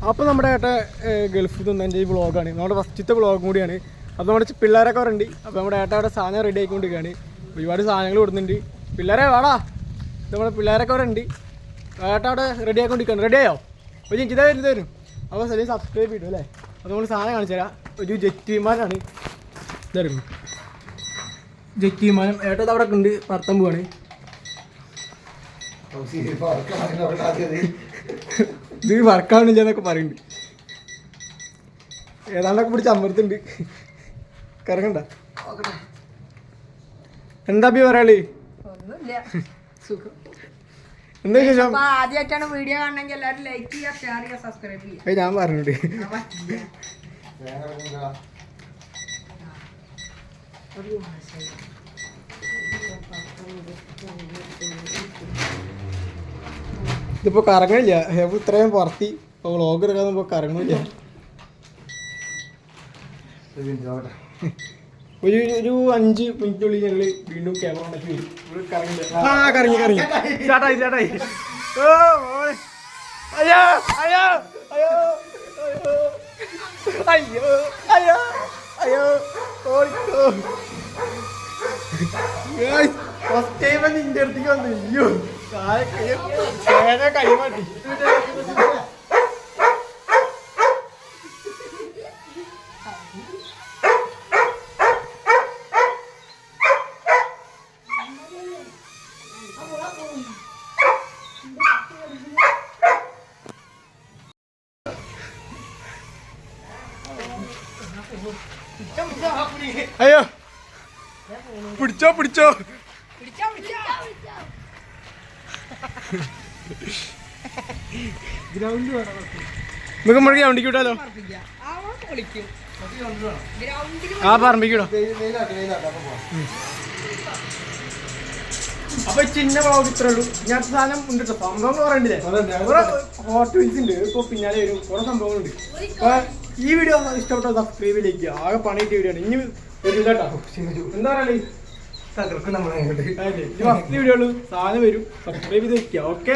അപ്പോൾ നമ്മുടെ ഏട്ട ഗൾഫിൽ നിന്ന് എൻ്റെ ഈ വ്ളോഗാണ്, നമ്മുടെ ഫസ്റ്റത്തെ വ്ളോഗും കൂടിയാണ്. അപ്പോൾ നമ്മുടെ പിള്ളേരൊക്കെ ഉണ്ട്. അപ്പോൾ നമ്മുടെ ഏട്ട അവിടെ സാധനം റെഡി ആയിക്കൊണ്ടിരിക്കുകയാണ്. ഒരുപാട് സാധനങ്ങൾ കൊടുക്കുന്നുണ്ട്. പിള്ളേരെ വാടാ, നമ്മുടെ പിള്ളേരൊക്കെ അവിടെ ഉണ്ട്. ഏട്ട അവിടെ റെഡി ആയിക്കൊണ്ടിരിക്കുകയാണ്. റെഡിയായോ? ഒരു ഇതാ വരുന്നതായിരുന്നു. അപ്പോൾ ശരി സബ്സ്ക്രൈബ് ചെയ്തു അല്ലേ? അപ്പോൾ നമ്മൾ സാധനം കാണിച്ചു തരാം. ഒരു ജെറ്റ് വിമാനമാണ് ഇതായിരുന്നു. ജെറ്റ് വിമാനം ഏട്ടത് അവിടെ ഉണ്ട്, പറത്താൻ പോവാണ്. ഇത് വർക്കാവണില്ല എന്നൊക്കെ പറയുന്നുണ്ട്. ഏതാണ്ടൊക്കെ പിടിച്ച് അമർത്തുണ്ട്. കറങ്ങണ്ട. എന്താ പറയാളി? എന്താ ശേഷം ആദ്യമായിട്ടാണ് വീഡിയോ കാണണമെങ്കിൽ എല്ലാവരും ലൈക്ക് ചെയ്യുക, ഷെയർ ചെയ്യുക, സബ്സ്ക്രൈബ് ചെയ്യുക. ഞാൻ പറഞ്ഞിട്ട് ഇതിപ്പോ കറങ്ങണില്ല. ഇത്രയും പുറത്തി വ്ളോഗ് എടുക്കാതെ ഇപ്പൊ കറങ്ങണില്ല. ഒരു 5 മിനിറ്റിനുള്ളിൽ ഞങ്ങൾ വീണ്ടും ക്യാമറ ഉണ്ടാക്കി വരും. കറങ്ങില്ല. ആ കറങ്ങി സ്റ്റാർട്ടായി. ഓ അയ്യോ അയ്യോ അയ്യോ അയ്യോ അയ്യോ അയ്യോ ഓടിക്കോ. ഫസ്റ്റ് ടൈം നിന്റെ അടുത്തേക്ക് വന്നു. അയ്യോ കൈ മാറ്റി. അയ്യോ പിടിച്ചോ ഗ്രൗണ്ട് നമുക്ക് മുഴുകി ഗ്രൗണ്ടിക്ക് വിട്ടാലോ? ആ പറമ്പിക്കൂടോ. അപ്പൊ ചിന്ന വ്ളോഗ് ഇത്രേ ഉള്ളൂ. ഞാൻ സാധനം ഉണ്ട് കേട്ടോ. സംഭവങ്ങൾ പറയണ്ടില്ലേ? കുറെ ഹോട്ട് വിൻസ് ഉണ്ട്. ഇപ്പൊ പിന്നാലെ വരും കുറെ സംഭവങ്ങളുണ്ട്. അപ്പൊ ഈ വീഡിയോ ഇഷ്ടപ്പെട്ടോ സബ്സ്ക്രൈബ് ചെയ്യുക. ആകെ പണിയിട്ട് വീഡിയോ ആണ്. ഇനി വരില്ല കേട്ടോ. എന്താ പറയണേ? ഫസ്റ്റ് വീഡിയോ ഉള്ളൂ. സാധനം വരും. സബ്സ്ക്രൈബ് ചെയ്ത് വെക്കുക. ഓക്കെ.